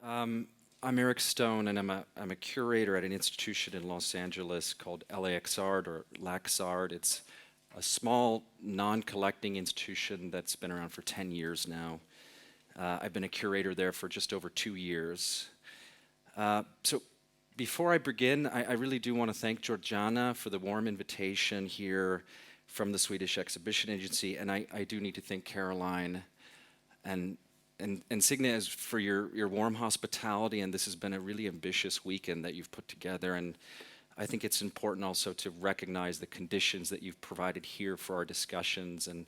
I'm Eric Stone, and I'm a curator at an institution in Los Angeles called LAXART or LAXART. It's a small, non-collecting institution that's been around for 10 years now. I've been a curator there for just over 2 years. So before I begin, I really do want to thank Georgiana for the warm invitation here from the Swedish Exhibition Agency, and I do need to thank Caroline and Signe as for your warm hospitality, and this has been a really ambitious weekend that you've put together, and I think it's important also to recognize the conditions that you've provided here for our discussions, and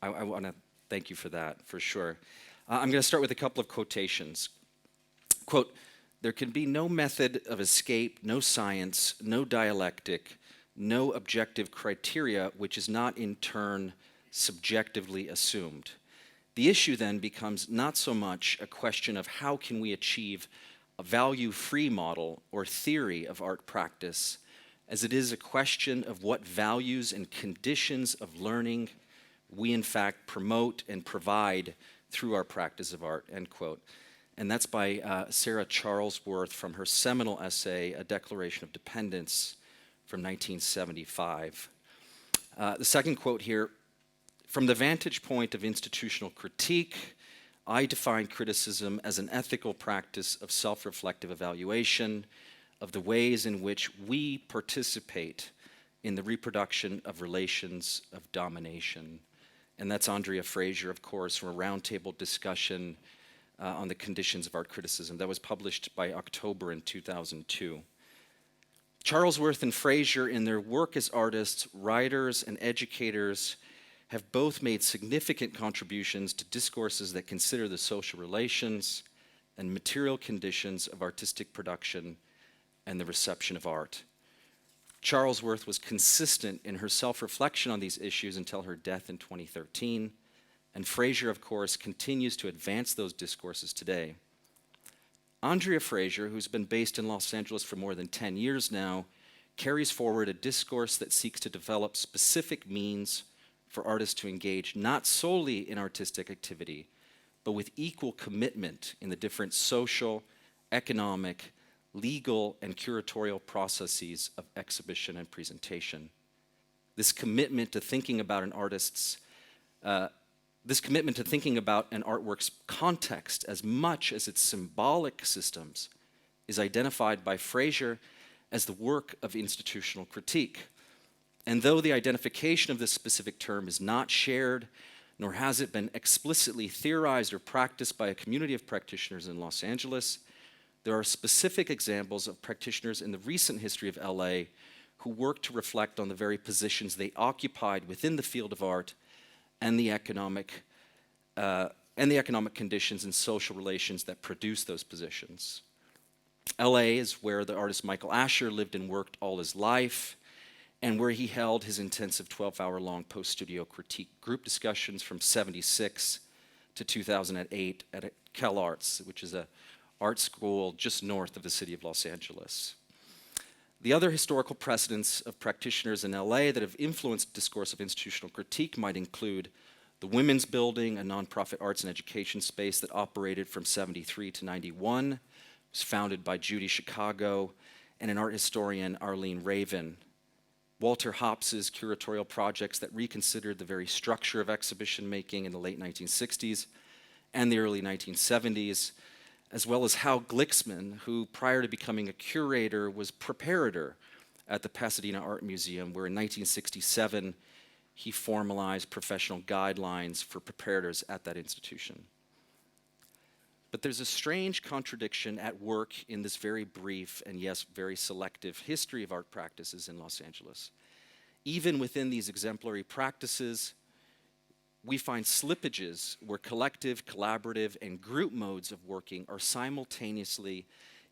I want to thank you for that, for sure. I'm going to start with a couple of quotations. Quote, "There can be no method of escape, no science, no dialectic, no objective criteria which is not in turn subjectively assumed. The issue then becomes not so much a question of how can we achieve a value-free model or theory of art practice, as it is a question of what values and conditions of learning we in fact promote and provide through our practice of art," end quote. And that's by Sarah Charlesworth from her seminal essay, A Declaration of Dependence from 1975. The second quote here, "From the vantage point of institutional critique, I define criticism as an ethical practice of self-reflective evaluation of the ways in which we participate in the reproduction of relations of domination." And that's Andrea Fraser, of course, from a roundtable discussion on the conditions of art criticism. That was published by October in 2002. Charlesworth and Fraser, in their work as artists, writers, and educators, have both made significant contributions to discourses that consider the social relations and material conditions of artistic production and the reception of art. Charlesworth was consistent in her self-reflection on these issues until her death in 2013, and Fraser, of course, continues to advance those discourses today. Andrea Fraser, who's been based in Los Angeles for more than 10 years now, carries forward a discourse that seeks to develop specific means for artists to engage not solely in artistic activity, but with equal commitment in the different social, economic, legal, and curatorial processes of exhibition and presentation. This commitment to thinking about an artist's This commitment to thinking about an artwork's context as much as its symbolic systems is identified by Fraser as the work of institutional critique. And though the identification of this specific term is not shared, nor has it been explicitly theorized or practiced by a community of practitioners in Los Angeles, there are specific examples of practitioners in the recent history of LA who work to reflect on the very positions they occupied within the field of art and the economic conditions and social relations that produce those positions. LA is where the artist Michael Asher lived and worked all his life, and where he held his intensive 12-hour-long post-studio critique group discussions from 1976 to 2008 at CalArts, which is an art school just north of the city of Los Angeles. The other historical precedents of practitioners in LA that have influenced discourse of institutional critique might include the Women's Building, a nonprofit arts and education space that operated from 1973 to 1991. It was founded by Judy Chicago and an art historian, Arlene Raven. Walter Hopps's curatorial projects that reconsidered the very structure of exhibition making in the late 1960s and the early 1970s, as well as Hal Glicksman, who prior to becoming a curator was preparator at the Pasadena Art Museum, where in 1967 he formalized professional guidelines for preparators at that institution. But there's a strange contradiction at work in this very brief and yes, very selective history of art practices in Los Angeles. Even within these exemplary practices, we find slippages where collective, collaborative, and group modes of working are simultaneously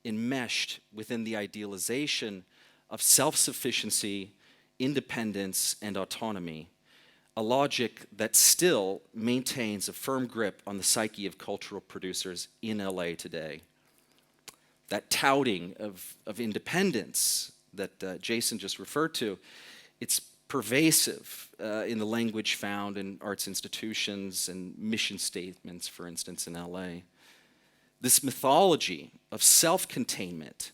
enmeshed within the idealization of self-sufficiency, independence, and autonomy, a logic that still maintains a firm grip on the psyche of cultural producers in LA today. That touting of independence that Jason just referred to, it's pervasive in the language found in arts institutions and mission statements, for instance, in LA. This mythology of self-containment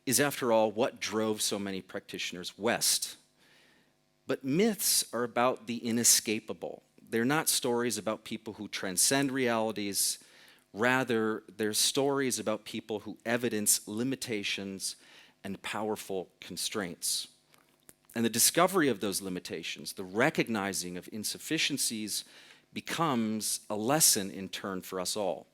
is, after all, what drove so many practitioners west. But myths are about the inescapable. They're not stories about people who transcend realities. Rather, they're stories about people who evidence limitations and powerful constraints. And the discovery of those limitations, the recognizing of insufficiencies, becomes a lesson in turn for us all.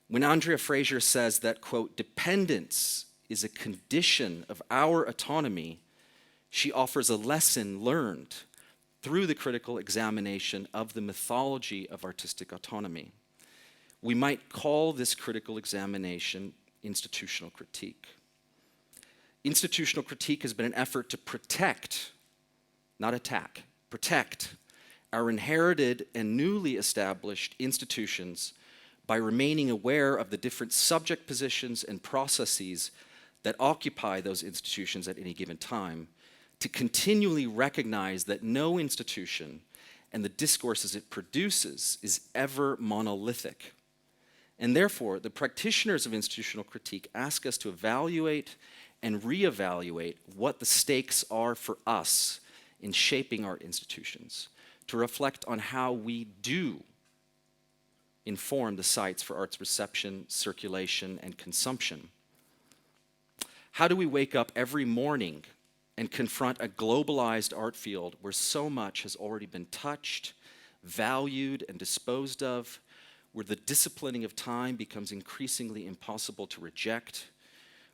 When Andrea Fraser says that, quote, dependence is a condition of our autonomy, she offers a lesson learned through the critical examination of the mythology of artistic autonomy. We might call this critical examination institutional critique. Institutional critique has been an effort to protect, not attack, protect our inherited and newly established institutions by remaining aware of the different subject positions and processes that occupy those institutions at any given time, to continually recognize that no institution and the discourses it produces is ever monolithic. And therefore, the practitioners of institutional critique ask us to evaluate and reevaluate what the stakes are for us in shaping our institutions, to reflect on how we do inform the sites for arts reception, circulation, and consumption. How do we wake up every morning and confront a globalized art field where so much has already been touched, valued, and disposed of, where the disciplining of time becomes increasingly impossible to reject,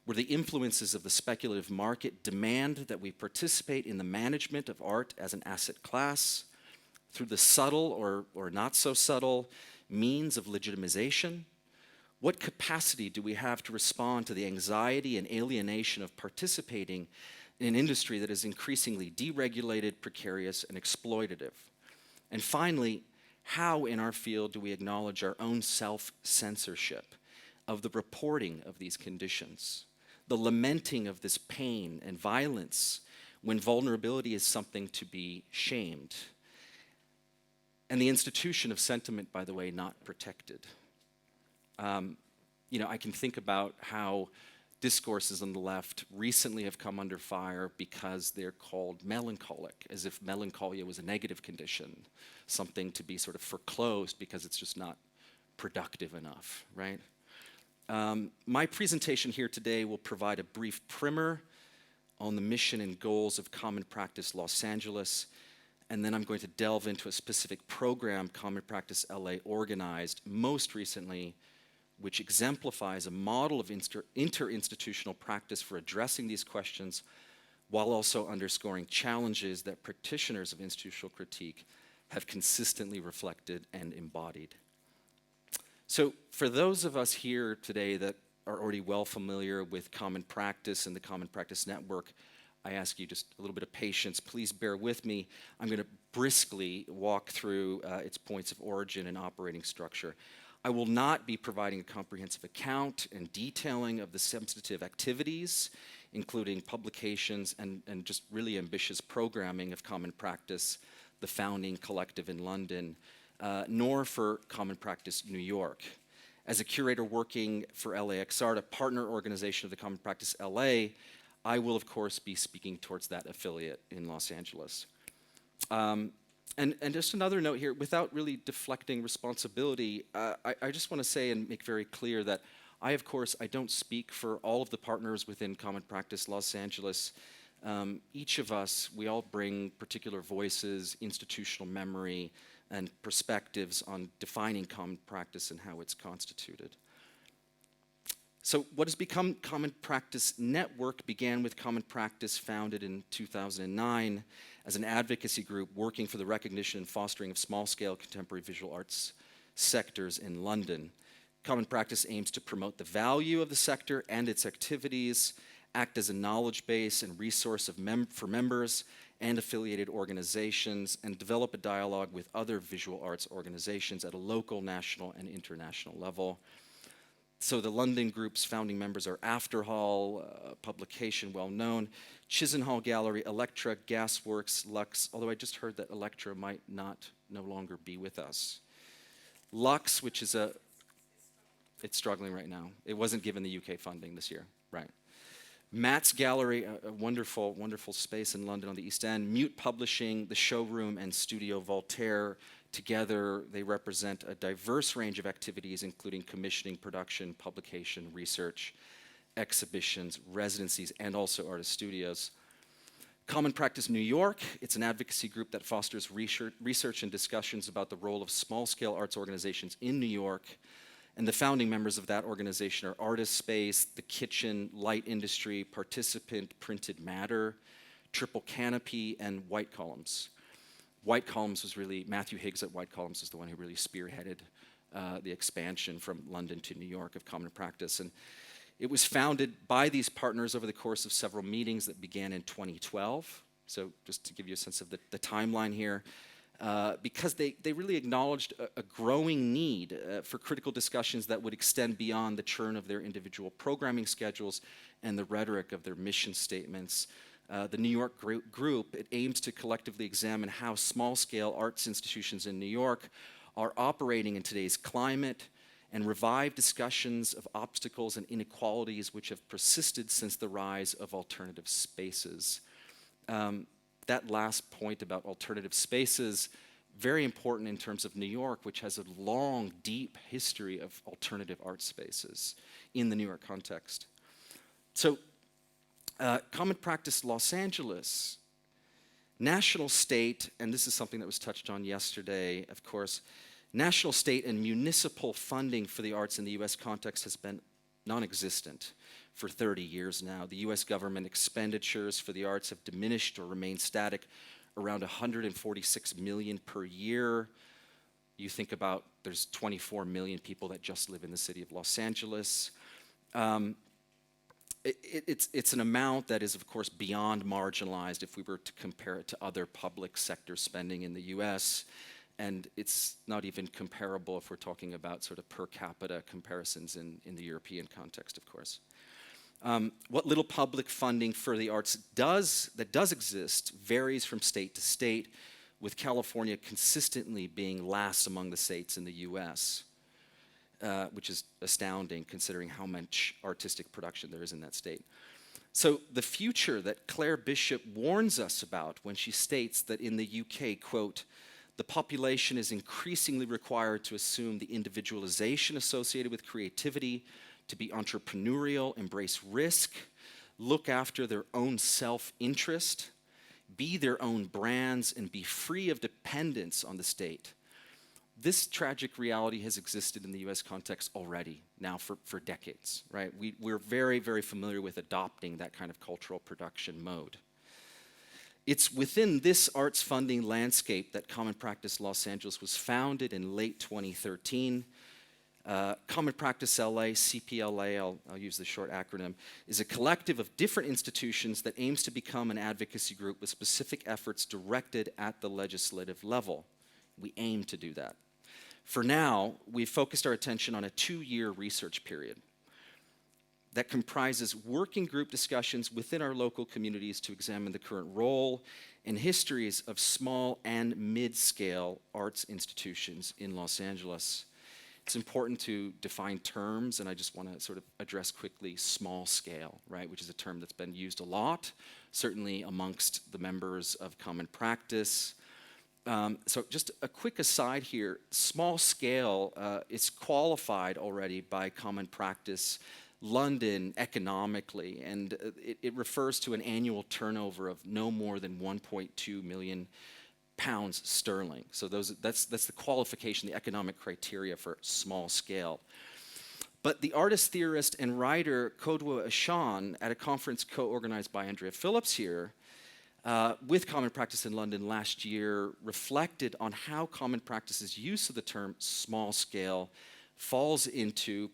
where the influences of the speculative market demand that we participate in the management of art as an asset class through the subtle or not so subtle means of legitimization? What capacity do we have to respond to the anxiety and alienation of participating in an industry that is increasingly deregulated, precarious, and exploitative? And finally, how in our field do we acknowledge our own self-censorship of the reporting of these conditions, the lamenting of this pain and violence when vulnerability is something to be shamed, and the institution of sentiment, by the way, not protected? I can think about how discourses on the left recently have come under fire because they're called melancholic, as if melancholia was a negative condition, something to be sort of foreclosed because it's just not productive enough, right? My presentation here today will provide a brief primer on the mission and goals of Common Practice Los Angeles, and then I'm going to delve into a specific program Common Practice LA organized most recently, which exemplifies a model of interinstitutional practice for addressing these questions while also underscoring challenges that practitioners of institutional critique have consistently reflected and embodied. So for those of us here today that are already well familiar with Common Practice and the Common Practice Network, I ask you just a little bit of patience. Please bear with me. I'm going to briskly walk through its points of origin and operating structure. I will not be providing a comprehensive account and detailing of the sensitive activities, including publications and just really ambitious programming of Common Practice, the founding collective in London, nor for Common Practice New York. As a curator working for LAXART, a partner organization of the Common Practice LA, I will, of course, be speaking towards that affiliate in Los Angeles. And just another note here, without really deflecting responsibility, I just want to say and make very clear that I don't speak for all of the partners within Common Practice Los Angeles. Each of us, we all bring particular voices, institutional memory, and perspectives on defining Common Practice and how it's constituted. So what has become Common Practice Network began with Common Practice, founded in 2009 as an advocacy group working for the recognition and fostering of small-scale contemporary visual arts sectors in London. Common Practice aims to promote the value of the sector and its activities, act as a knowledge base and resource for members and affiliated organizations, and develop a dialogue with other visual arts organizations at a local, national, and international level. So the London group's founding members are Afterhall, a publication well known, Chisenhall Gallery, Elektra, Gasworks, Lux, although I just heard that Elektra might no longer be with us. Lux, which is It's struggling right now. It wasn't given the UK funding this year, right? Matt's Gallery, a wonderful, wonderful space in London on the East End. Mute Publishing, the Showroom, and Studio Voltaire. Together, they represent a diverse range of activities, including commissioning, production, publication, research, exhibitions, residencies, and also artist studios. Common Practice New York, it's an advocacy group that fosters research and discussions about the role of small-scale arts organizations in New York. And the founding members of that organization are Artist Space, The Kitchen, Light Industry, Participant, Printed Matter, Triple Canopy, and White Columns. White Columns was really, Matthew Higgs at White Columns is the one who really spearheaded the expansion from London to New York of Common Practice. And it was founded by these partners over the course of several meetings that began in 2012. So just to give you a sense of the timeline here, because they really acknowledged a growing need for critical discussions that would extend beyond the churn of their individual programming schedules and the rhetoric of their mission statements. The New York group, it aims to collectively examine how small-scale arts institutions in New York are operating in today's climate and revive discussions of obstacles and inequalities which have persisted since the rise of alternative spaces. That last point about alternative spaces, very important in terms of New York, which has a long, deep history of alternative art spaces in the New York context. So, Common Practice Los Angeles, national, state, and this is something that was touched on yesterday, of course, national, state, and municipal funding for the arts in the US context has been non-existent for 30 years now. The US government expenditures for the arts have diminished or remained static around 146 million per year. You think about there's 24 million people that just live in the city of Los Angeles. It's an amount that is, of course, beyond marginalized if we were to compare it to other public sector spending in the US. And it's not even comparable if we're talking about sort of per capita comparisons in the European context, of course. What little public funding for the arts does exist varies from state to state, with California consistently being last among the states in the US, which is astounding considering how much artistic production there is in that state. So the future that Claire Bishop warns us about when she states that in the UK, quote, the population is increasingly required to assume the individualization associated with creativity, to be entrepreneurial, embrace risk, look after their own self-interest, be their own brands, and be free of dependence on the state. This tragic reality has existed in the US context already now for decades, right? We're very, very familiar with adopting that kind of cultural production mode. It's within this arts funding landscape that Common Practice Los Angeles was founded in late 2013. Common Practice LA, CPLA, I'll use the short acronym, is a collective of different institutions that aims to become an advocacy group with specific efforts directed at the legislative level. We aim to do that. For now, we've focused our attention on a 2-year research period that comprises working group discussions within our local communities to examine the current role and histories of small and mid-scale arts institutions in Los Angeles. It's important to define terms, and I just want to sort of address quickly small scale, right, which is a term that's been used a lot, certainly amongst the members of Common Practice. So just a quick aside here, small scale is qualified already by Common Practice London economically, and it refers to an annual turnover of no more than 1.2 million pounds sterling. So that's the qualification, the economic criteria for small scale. But the artist, theorist, and writer Kodwo Eshon, at a conference co-organized by Andrea Phillips here, with Common Practice in London last year, reflected on how Common Practice's use of the term small scale falls into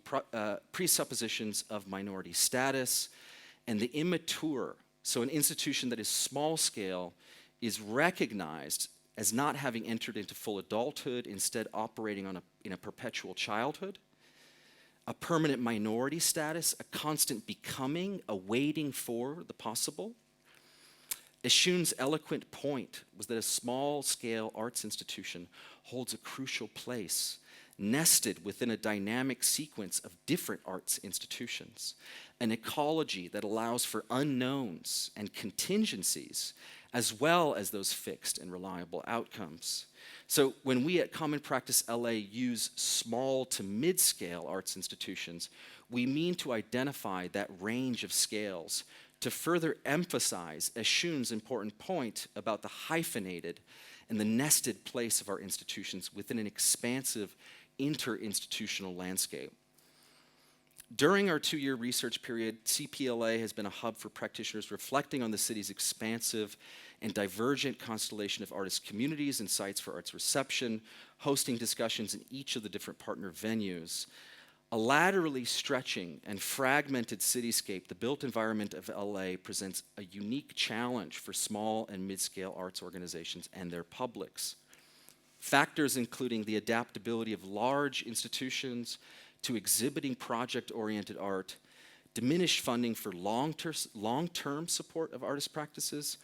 presuppositions of minority status and the immature. So an institution that is small scale is recognized as not having entered into full adulthood, instead operating in a perpetual childhood, a permanent minority status, a constant becoming, a waiting for the possible. Eshun's eloquent point was that a small-scale arts institution holds a crucial place, nested within a dynamic sequence of different arts institutions, an ecology that allows for unknowns and contingencies, as well as those fixed and reliable outcomes. So when we at Common Practice LA use small to mid-scale arts institutions, we mean to identify that range of scales to further emphasize Eshun's important point about the hyphenated and the nested place of our institutions within an expansive inter-institutional landscape. During our 2-year research period, CPLA has been a hub for practitioners reflecting on the city's expansive and divergent constellation of artist communities and sites for arts reception, hosting discussions in each of the different partner venues. A laterally stretching and fragmented cityscape, the built environment of LA presents a unique challenge for small and mid-scale arts organizations and their publics. Factors including the adaptability of large institutions to exhibiting project-oriented art, diminished funding for long-term support of artist practices,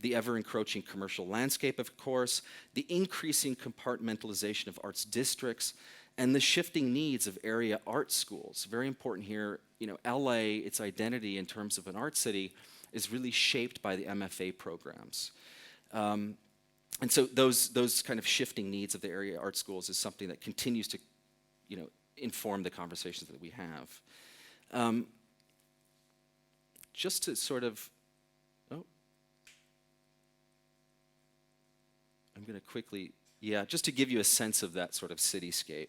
the ever-encroaching commercial landscape, of course, the increasing compartmentalization of arts districts, and the shifting needs of area art schools. Very important here, LA, its identity in terms of an art city, is really shaped by the MFA programs. And so those kind of shifting needs of the area art schools is something that continues to, inform the conversations that we have. Just to sort of, I'm going to quickly, just to give you a sense of that sort of cityscape.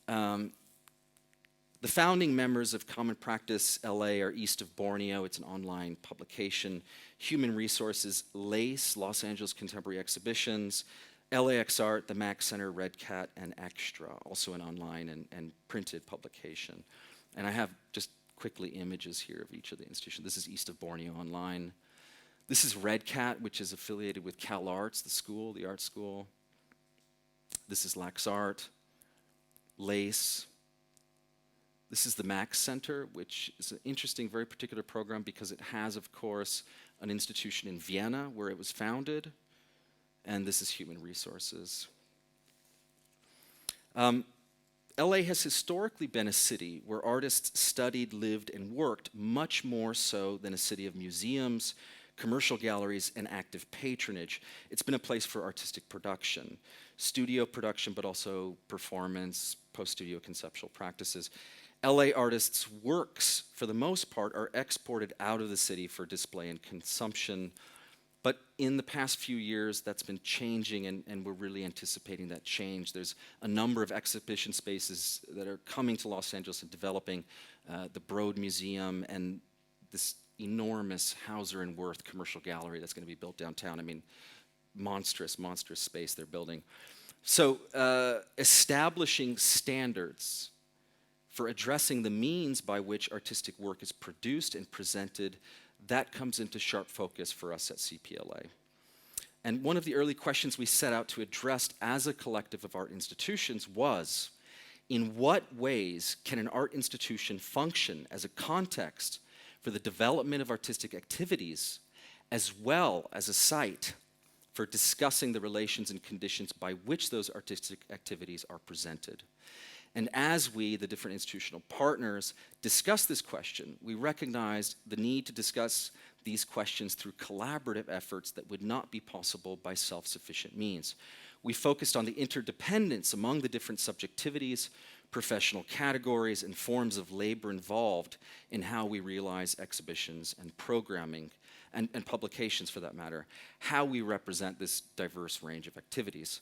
The founding members of Common Practice LA are East of Borneo. It's an online publication. Human Resources, LACE, Los Angeles Contemporary Exhibitions, LAXART, the Max Center, Red Cat, and Extra, also an online and printed publication. And I have just quickly images here of each of the institutions. This is East of Borneo online. This is Red Cat, which is affiliated with Cal Arts, the school, the art school. This is LAXART, LACE. This is the Max Center, which is an interesting, very particular program because it has, of course, an institution in Vienna where it was founded. And this is Human Resources. LA has historically been a city where artists studied, lived, and worked much more so than a city of museums, commercial galleries, and active patronage. It's been a place for artistic production, studio production, but also performance, post-studio conceptual practices. LA artists' works, for the most part, are exported out of the city for display and consumption. But in the past few years, that's been changing, and we're really anticipating that change. There's a number of exhibition spaces that are coming to Los Angeles and developing, the Broad Museum and this enormous Hauser and Wirth commercial gallery that's going to be built downtown. I mean, monstrous space they're building. So establishing standards for addressing the means by which artistic work is produced and presented, that comes into sharp focus for us at CPLA. And one of the early questions we set out to address as a collective of art institutions was, in what ways can an art institution function as a context for the development of artistic activities, as well as a site for discussing the relations and conditions by which those artistic activities are presented? And as we, the different institutional partners, discussed this question, we recognized the need to discuss these questions through collaborative efforts that would not be possible by self-sufficient means. We focused on the interdependence among the different subjectivities, professional categories, and forms of labor involved in how we realize exhibitions and programming, and publications for that matter, how we represent this diverse range of activities.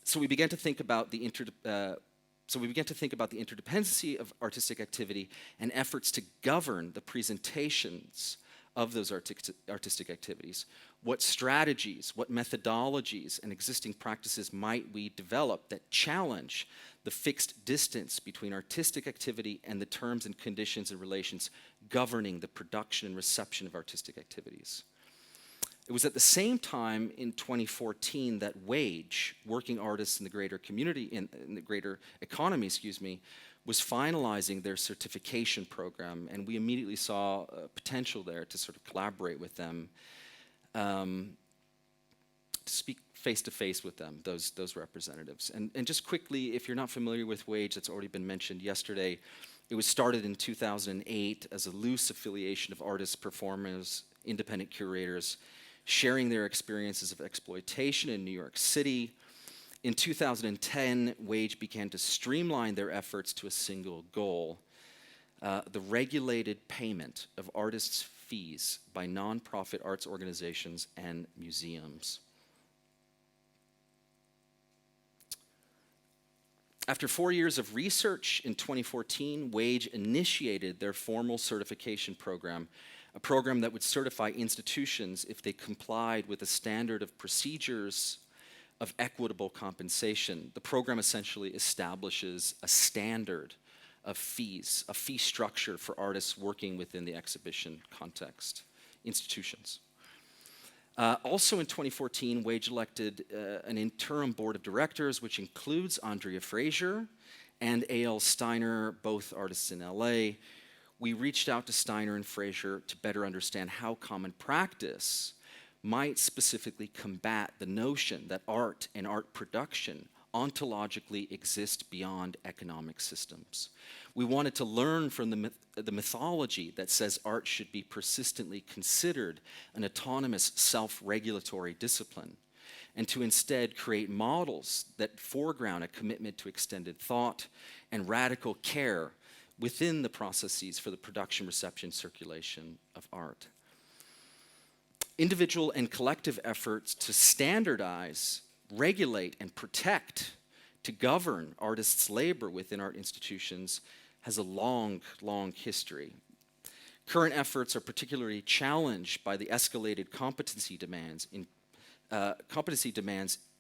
So we began to think about the interdependency of artistic activity and efforts to govern the presentations of those artistic activities. What strategies, what methodologies, and existing practices might we develop that challenge the fixed distance between artistic activity and the terms and conditions and relations governing the production and reception of artistic activities? It was at the same time in 2014 that WAGE, Working Artists in the Greater Community, in the Greater Economy, was finalizing their certification program, and we immediately saw potential there to sort of collaborate with them. to speak face-to-face with them, those representatives. And just quickly, if you're not familiar with WAGE, that's already been mentioned yesterday, it was started in 2008 as a loose affiliation of artists, performers, independent curators, sharing their experiences of exploitation in New York City. In 2010, WAGE began to streamline their efforts to a single goal, the regulated payment of artists' fees by nonprofit arts organizations and museums. After 4 years of research in 2014, WAGE initiated their formal certification program, a program that would certify institutions if they complied with a standard of procedures of equitable compensation. The program essentially establishes a standard of fees, a fee structure for artists working within the exhibition context, institutions. Also in 2014, WAGE elected an interim board of directors, which includes Andrea Fraser and A.L. Steiner, both artists in LA. We reached out to Steiner and Fraser to better understand how common practice might specifically combat the notion that art and art production ontologically exist beyond economic systems. We wanted to learn from the mythology that says art should be persistently considered an autonomous, self-regulatory discipline, and to instead create models that foreground a commitment to extended thought and radical care within the processes for the production, reception, circulation of art. Individual and collective efforts to standardize, regulate, and protect, to govern artists' labor within art institutions has a long, long history. Current efforts are particularly challenged by the escalated competency demands,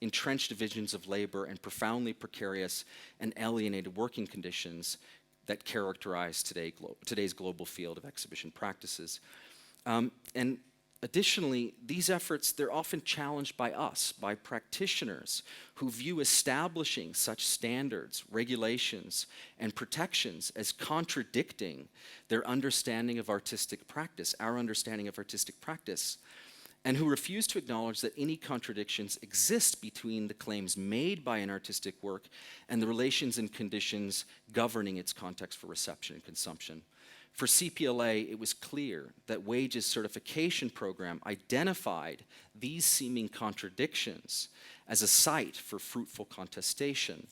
entrenched divisions of labor, and profoundly precarious and alienated working conditions that characterize today's global field of exhibition practices. And additionally, these efforts, they're often challenged by us, by practitioners who view establishing such standards, regulations, and protections as contradicting their understanding of artistic practice, our understanding of artistic practice, and who refuse to acknowledge that any contradictions exist between the claims made by an artistic work and the relations and conditions governing its context for reception and consumption. For CPLA, it was clear that WAGE's certification program identified these seeming contradictions as a site for fruitful contestation.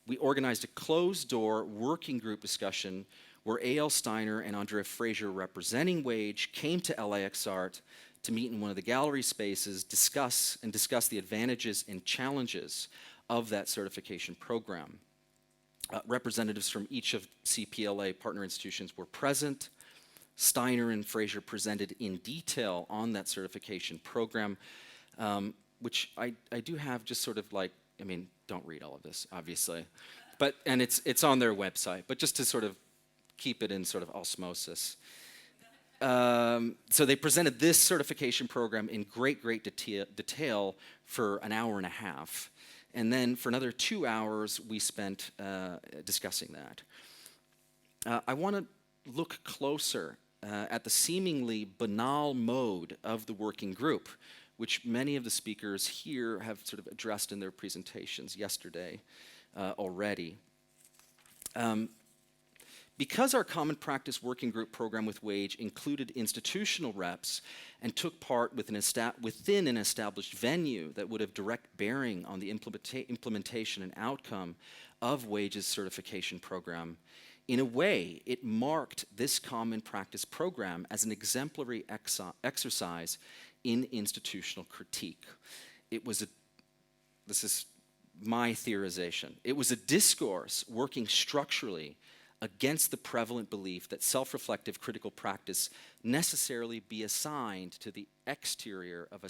We organized a closed-door working group discussion where A.L. Steiner and Andrea Fraser, representing WAGE, came to LAXART to meet in one of the gallery spaces, discuss the advantages and challenges of that certification program. Representatives from each of CPLA partner institutions were present. Steiner and Fraser presented in detail on that certification program, which I do have just sort of like, I mean, don't read all of this, obviously, and it's on their website, but just to sort of keep it in sort of osmosis. So they presented this certification program in great detail for an hour and a half. And then for another 2 hours, we spent discussing that. I want to look closer at the seemingly banal mode of the working group, which many of the speakers here have sort of addressed in their presentations yesterday already. Because our Common Practice Working Group program with WAGE included institutional reps and took part within an established venue that would have direct bearing on the implementation and outcome of WAGE's certification program, in a way, it marked this Common Practice program as an exemplary exercise in institutional critique. This is my theorization. It was a discourse working structurally against the prevalent belief that self-reflective critical practice necessarily be assigned to the exterior of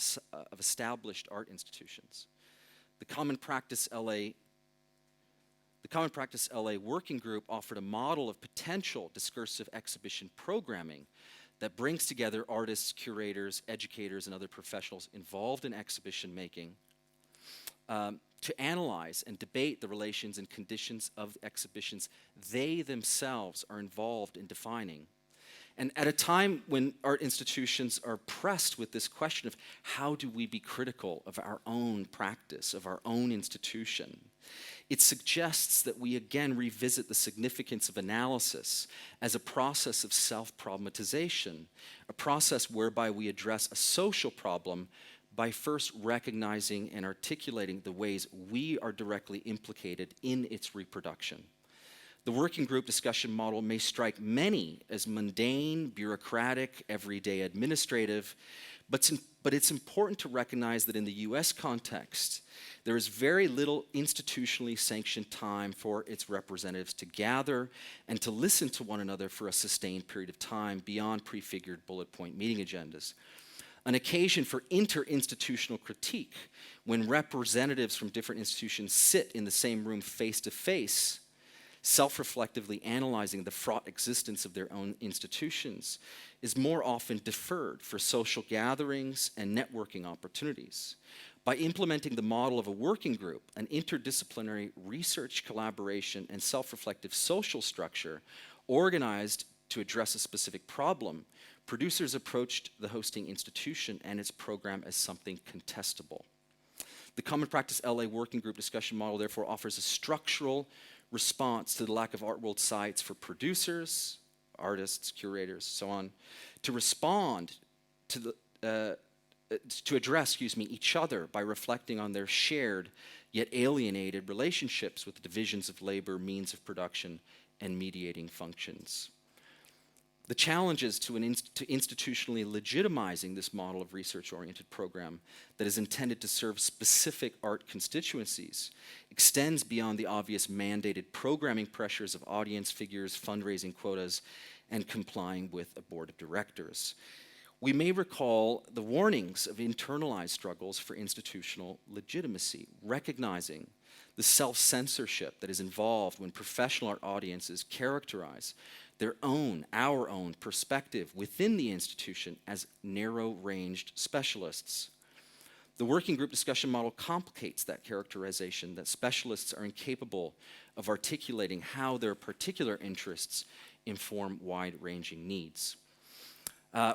established art institutions. The Common Practice LA Working Group offered a model of potential discursive exhibition programming that brings together artists, curators, educators, and other professionals involved in exhibition making to analyze and debate the relations and conditions of exhibitions they themselves are involved in defining, And at a time when art institutions are pressed with this question of how do we be critical of our own practice, of our own institution, it suggests that we again revisit the significance of analysis as a process of self-problematization, a process whereby we address a social problem by first recognizing and articulating the ways we are directly implicated in its reproduction. The working group discussion model may strike many as mundane, bureaucratic, everyday administrative, but it's important to recognize that in the US context, there is very little institutionally sanctioned time for its representatives to gather and to listen to one another for a sustained period of time beyond prefigured bullet point meeting agendas. An occasion for interinstitutional critique when representatives from different institutions sit in the same room face to face, self-reflectively analyzing the fraught existence of their own institutions, is more often deferred for social gatherings and networking opportunities. By implementing the model of a working group, an interdisciplinary research collaboration and self-reflective social structure organized to address a specific problem, producers approached the hosting institution and its program as something contestable. The Common Practice LA Working Group discussion model therefore offers a structural response to the lack of art world sites for producers, artists, curators, so on, to respond to address each other by reflecting on their shared yet alienated relationships with the divisions of labor, means of production, and mediating functions. The challenges to institutionally legitimizing this model of research-oriented program that is intended to serve specific art constituencies extends beyond the obvious mandated programming pressures of audience figures, fundraising quotas, and complying with a board of directors. We may recall the warnings of internalized struggles for institutional legitimacy, recognizing the self-censorship that is involved when professional art audiences characterize our own perspective within the institution as narrow-ranged specialists. The working group discussion model complicates that characterization that specialists are incapable of articulating how their particular interests inform wide-ranging needs.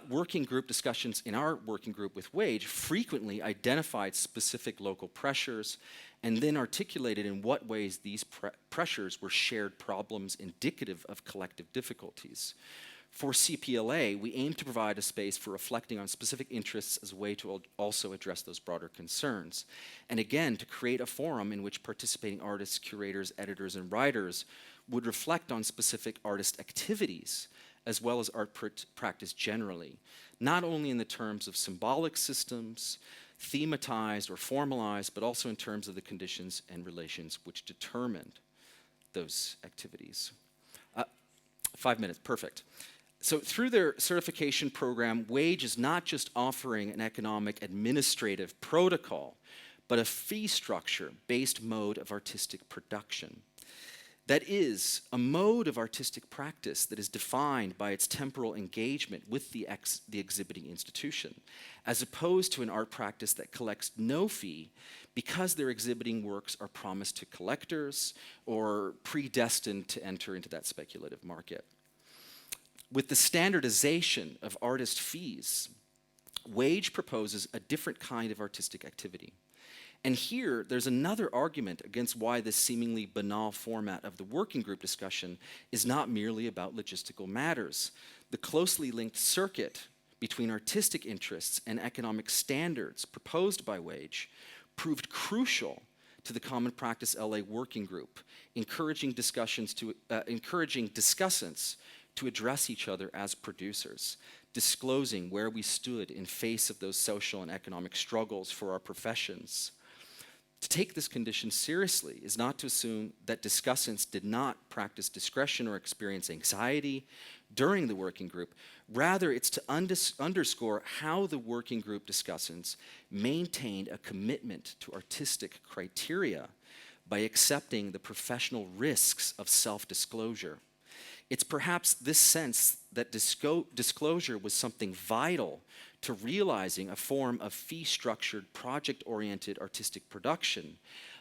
Working group discussions in our working group with Wage frequently identified specific local pressures and then articulated in what ways these pressures were shared problems indicative of collective difficulties. For CPLA, we aim to provide a space for reflecting on specific interests as a way to also address those broader concerns. And again, to create a forum in which participating artists, curators, editors, and writers would reflect on specific artist activities as well as art practice generally, not only in the terms of symbolic systems, thematized or formalized, but also in terms of the conditions and relations which determined those activities. 5 minutes, perfect. So through their certification program, Wage is not just offering an economic administrative protocol, but a fee structure-based mode of artistic production. That is, a mode of artistic practice that is defined by its temporal engagement with the exhibiting institution, as opposed to an art practice that collects no fee because their exhibiting works are promised to collectors or predestined to enter into that speculative market. With the standardization of artist fees, Wage proposes a different kind of artistic activity. And here, there's another argument against why this seemingly banal format of the working group discussion is not merely about logistical matters. The closely linked circuit between artistic interests and economic standards proposed by Wage proved crucial to the Common Practice LA working group, encouraging discussants to address each other as producers, disclosing where we stood in face of those social and economic struggles for our professions. To take this condition seriously is not to assume that discussants did not practice discretion or experience anxiety during the working group. Rather, it's to underscore how the working group discussants maintained a commitment to artistic criteria by accepting the professional risks of self-disclosure. It's perhaps this sense that disclosure was something vital to realizing a form of fee-structured, project-oriented artistic production,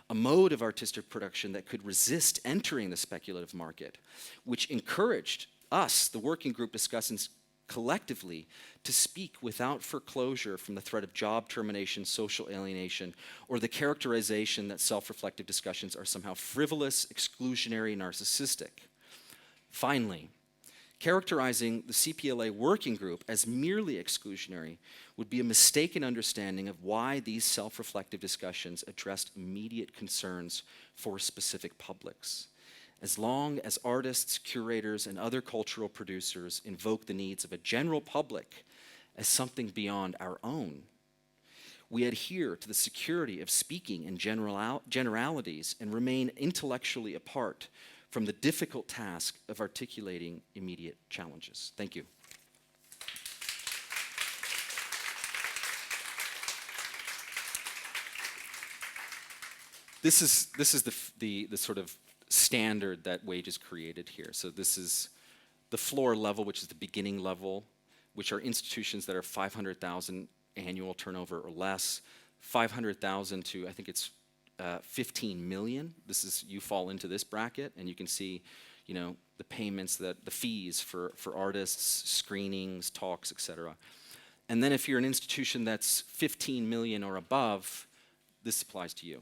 a mode of artistic production that could resist entering the speculative market, which encouraged us, the working group discussants, collectively to speak without foreclosure from the threat of job termination, social alienation, or the characterization that self-reflective discussions are somehow frivolous, exclusionary, narcissistic. Finally, characterizing the CPLA working group as merely exclusionary would be a mistaken understanding of why these self-reflective discussions addressed immediate concerns for specific publics. As long as artists, curators, and other cultural producers invoke the needs of a general public as something beyond our own, we adhere to the security of speaking in generalities and remain intellectually apart from the difficult task of articulating immediate challenges. Thank you. This is the sort of standard that Wage has created here. So this is the floor level, which is the beginning level, which are institutions that are 500,000 annual turnover or less, 500,000 to, I think it's 15 million. You fall into this bracket, and you can see, the payments, the fees for artists, screenings, talks, etc. And then if you're an institution that's 15 million or above, this applies to you.